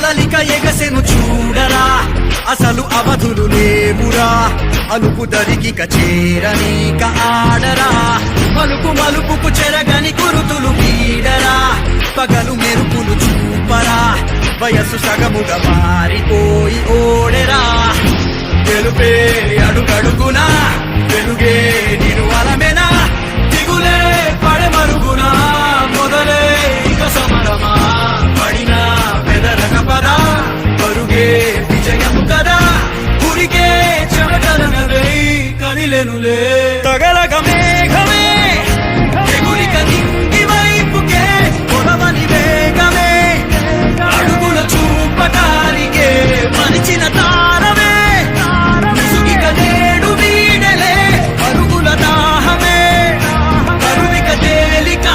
కలలిక ఎగసెను చూడరా అసలు అవధులు లేవురా అలుపు దరికిక చేరనీక ఆడరా మలుపు మలుపుకు చెరగని కురుతులు వీడరా పగలు మెరుపులు చూపరా వయస్సు సగముగా మారిపోయి ఓడెరా గెలుపే అడుగడుగునా వెలుగే నిను అలమెనా